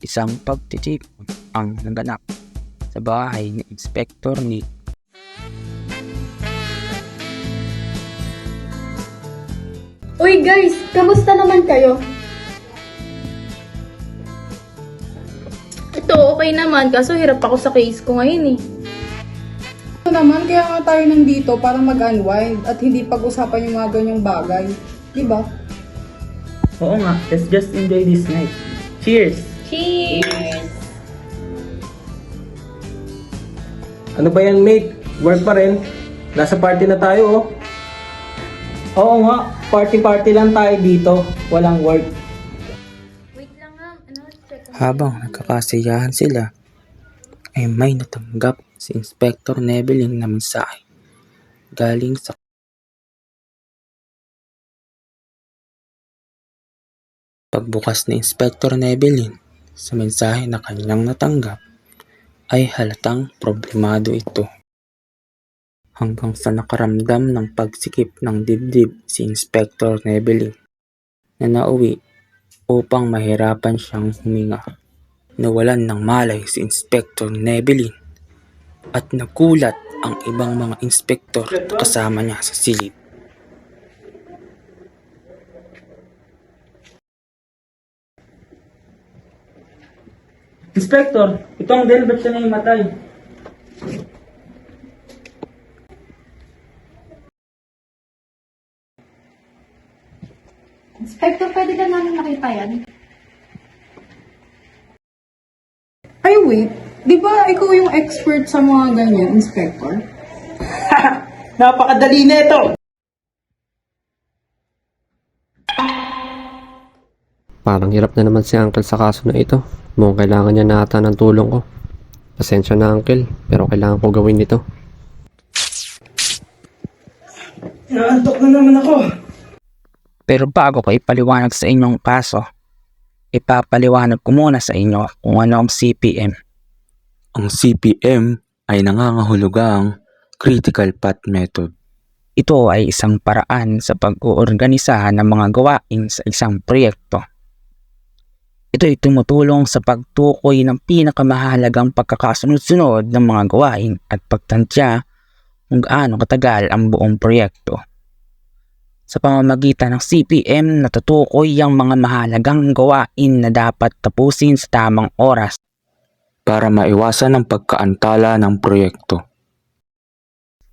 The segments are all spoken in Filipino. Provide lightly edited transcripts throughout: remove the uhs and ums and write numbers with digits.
Isang pagtitipon ang naganap sa bahay ni Inspektor Nick. Uy guys, kamusta naman kayo? Ito, okay naman. Kaso hirap ako sa case ko ngayon eh. Ito naman, kaya nga tayo nandito para mag-unwind at hindi pag-usapan yung mga ganyang bagay. Diba? Oo nga, let's just enjoy this night. Cheers! Cheers! Ano ba yan, mate? Work pa rin? Nasa party na tayo, oh. Oo nga, party-party lang tayo dito. Walang work. Wait lang nga. Check. Habang nagkakasiyahan sila, ay may natanggap si Inspektor Nebelin na mensahe galing sa pagbukas ni Inspektor Nebelin sa mensahe na kanyang natanggap ay halatang problemado ito. Hanggang sa nakaramdam ng pagsikip ng dibdib si Inspektor Nebelin na nauwi upang mahirapan siyang huminga. Nawalan ng malay si Inspektor Nebelin at nagulat ang ibang mga inspektor na kasama niya sa silid. Inspector, ito ang Del, ba't siya naimatay? Inspector, pwede ka namin makita yan? Ay wait, di ba ikaw yung expert sa mga ganyan, Inspector? Napakadali na ito! Parang hirap na naman si Uncle sa kaso na ito. Mukhang kailangan niya na ata ng tulong ko. Pasensya na Uncle, pero kailangan ko gawin ito. Naantok na naman ako. Pero bago ko ipaliwanag sa inyong kaso, ipapaliwanag ko muna sa inyo kung ano ang CPM. Ang CPM ay nangangahulugang Critical Path Method. Ito ay isang paraan sa pag-uorganisa ng mga gawain sa isang proyekto. Ito ay tumutulong sa pagtukoy ng pinakamahalagang pagkakasunod-sunod ng mga gawain at pagtansya kung gaano katagal ang buong proyekto. Sa pamamagitan ng CPM, natutukoy ang mga mahalagang gawain na dapat tapusin sa tamang oras para maiwasan ang pagkaantala ng proyekto.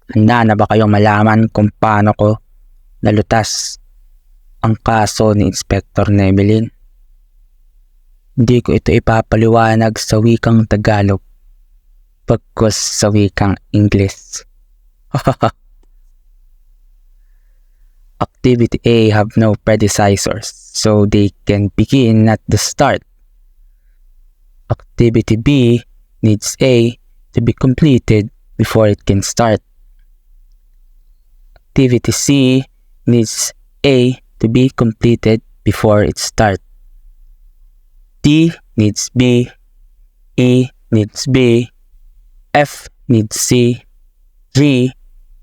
Handa na ba kayong malaman kung paano ko nalutas ang kaso ni Inspektor Nebelin? Hindi ko ito ipapaliwanag sa wikang Tagalog, pagkos sa wikang Ingles. Activity A have no predecessors, so they can begin at the start. Activity B needs A to be completed before it can start. Activity C needs A to be completed before it starts. D needs B, E needs B, F needs C, G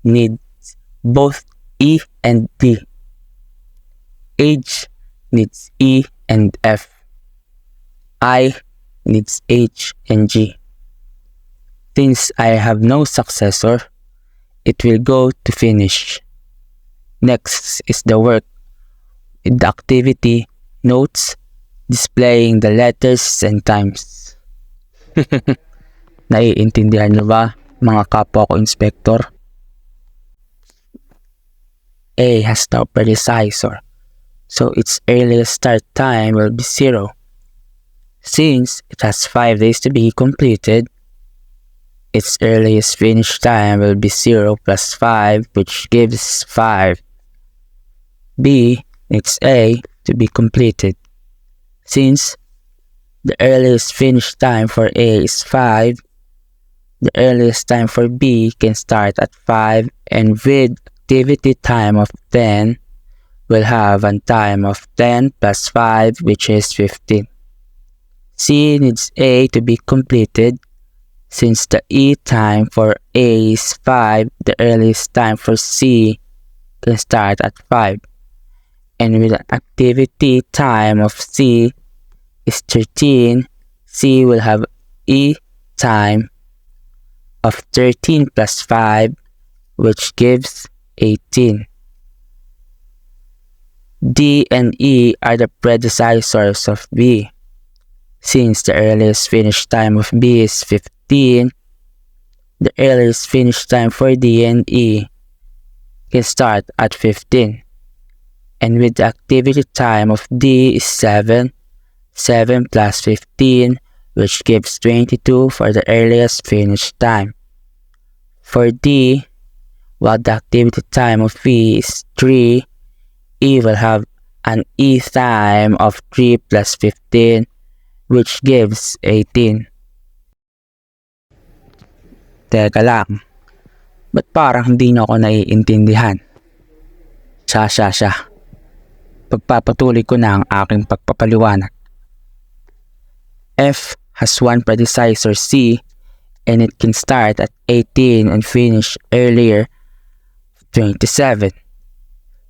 needs both E and D. H needs E and F. I needs H and G. Since I have no successor, it will go to finish. Next is the work with the activity notes displaying the letters and times. Naiintindihan niyo ba, mga kapwa ko inspektor? A has no predecessor, so its earliest start time will be 0. Since it has 5 days to be completed, its earliest finish time will be 0 plus 5, which gives 5. B needs A to be completed. Since the earliest finish time for A is 5, the earliest time for B can start at 5, and with activity time of 10, we'll have a time of 10 plus 5, which is 15. C needs A to be completed. Since the E time for A is 5, the earliest time for C can start at 5. And with an activity time of C is 13, C will have E time of 13 plus 5, which gives 18. D and E are the predecessors of B. Since the earliest finish time of B is 15, the earliest finish time for D and E can start at 15. And with the activity time of D is 7, 7 plus 15, which gives 22 for the earliest finish time. For D, while the activity time of E is 3, E will have an E time of 3 plus 15, which gives 18. Teka lang, ba't parang hindi niyo ako naiintindihan? Siya. Pagpapatuloy ko na ang aking pagpapaliwanag. F has one predecessor C, and it can start at 18 and finish earlier 27.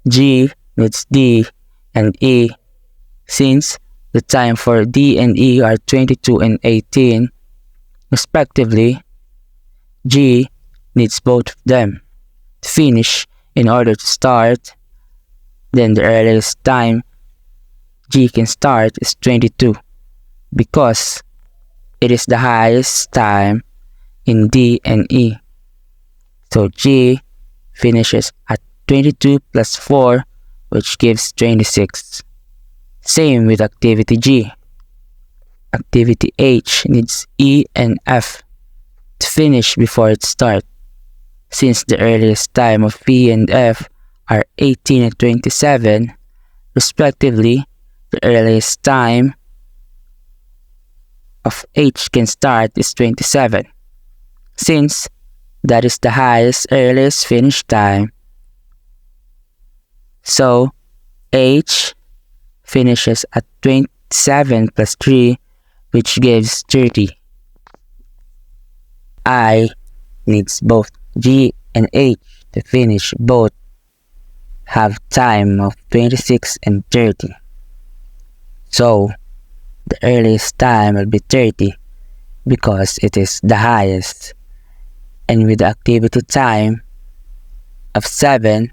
G needs D and E. Since the time for D and E are 22 and 18, respectively, G needs both of them to finish in order to start. Then the earliest time G can start is 22 because it is the highest time in D and E. So G finishes at 22 plus 4, which gives 26. Same with activity G. Activity H needs E and F to finish before it starts. Since the earliest time of E and F are 18 and 27, respectively, the earliest time of H can start is 27, since that is the highest earliest finish time. So, H finishes at 27 plus 3, which gives 30. I needs both G and H to finish. Both have time of 26 and 30. So, the earliest time will be 30 because it is the highest. And with the activity time of 7,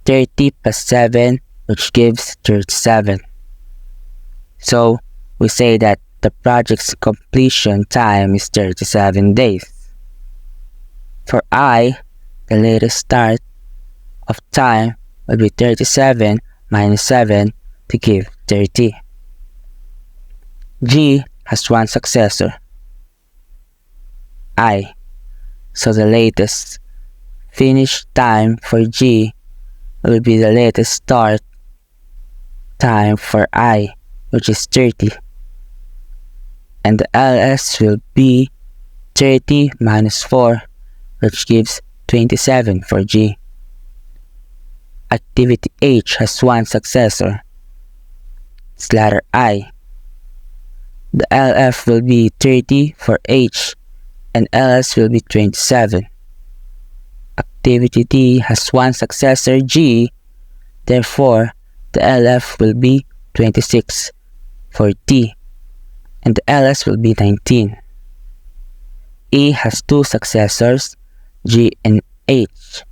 30 plus 7, which gives 37. So, we say that the project's completion time is 37 days. For I, the latest start of time will be 37 minus 7 to give 30. G has one successor, I. So the latest finish time for G will be the latest start time for I, which is 30. And the LS will be 30 minus 4, which gives 27 for G. Activity H has one successor, its letter I. The LF will be 30 for H, and LS will be 27. Activity T has one successor, G, therefore the LF will be 26 for T, and the LS will be 19. E has two successors, G and H.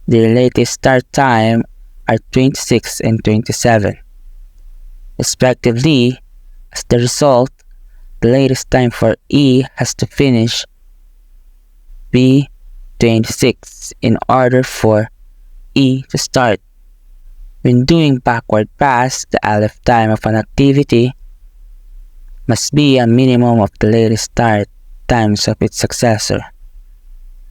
Their latest start time are 26 and 27, respectively. As the result, the latest time for E has to finish be 26 in order for E to start. When doing backward pass, the LF time of an activity must be a minimum of the latest start times of its successor.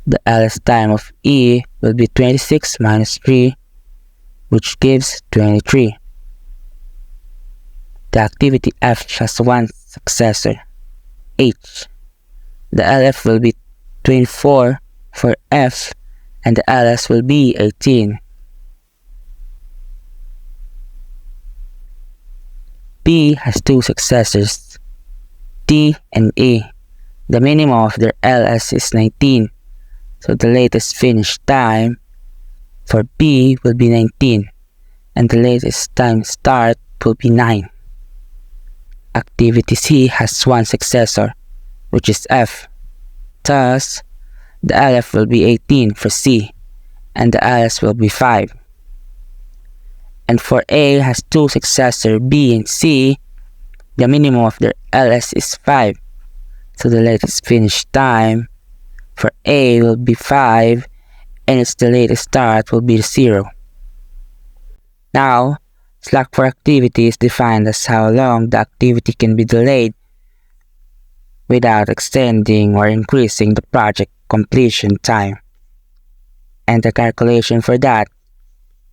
The LS time of E will be 26 minus 3, which gives 23. The activity F has one successor, H. The LF will be 24 for F, and the LS will be 18. B has two successors, T and E. The minimum of their LS is 19, so the latest finish time for B will be 19, and the latest time start will be 9. activity C has one successor, which is F. Thus, the LF will be 18 for C, and the LS will be 5. And for A has two successor B and C, the minimum of their LS is 5. So the latest finish time for A will be 5, and its the latest start will be 0. Now, slack for activity is defined as how long the activity can be delayed without extending or increasing the project completion time. And the calculation for that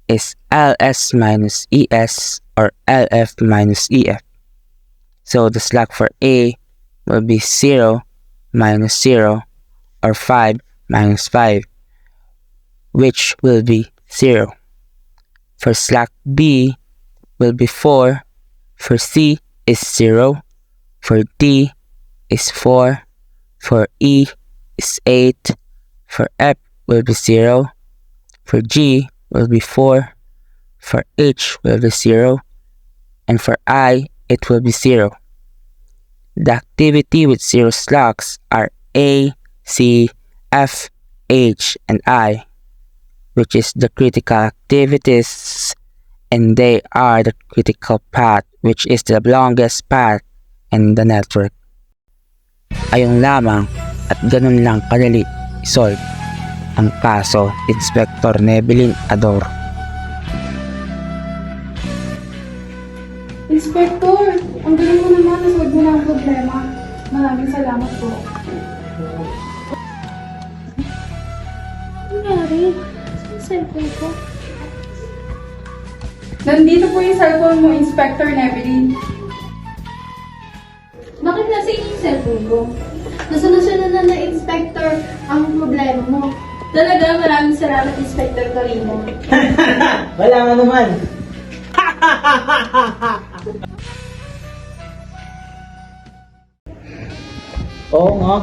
is LS minus ES or LF minus EF. So the slack for A will be 0 minus 0 or 5 minus 5, which will be 0. For slack B will be 4, for C is 0, for D is 4, for E is 8, for F will be 0, for G will be 4, for H will be 0, and for I it will be 0. The activity with 0 slacks are A, C, F, H, and I, which is the critical activities, and they are the critical path, which is the longest path in the network. Ayun lamang at ganun lang kadali isolve ang kaso Inspector Nebelin Ador. Inspector, ang galing mo naman, nasolve mo na ang problema. Maraming salamat po. Ano nangyari? Saan cellphone ko? Nandito po yung cellphone mo, Inspector Nebelin. Bakit nasa inyo yung cellphone ko? Nasolusyonan na ng Inspector ang problema mo. Talaga, maraming salamat, Inspector Torino. Wala nga naman. Oo nga.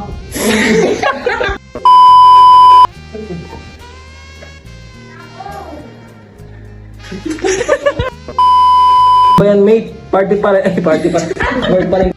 Ba yan, mate? Party pa rin. Party pa rin. Work pa rin.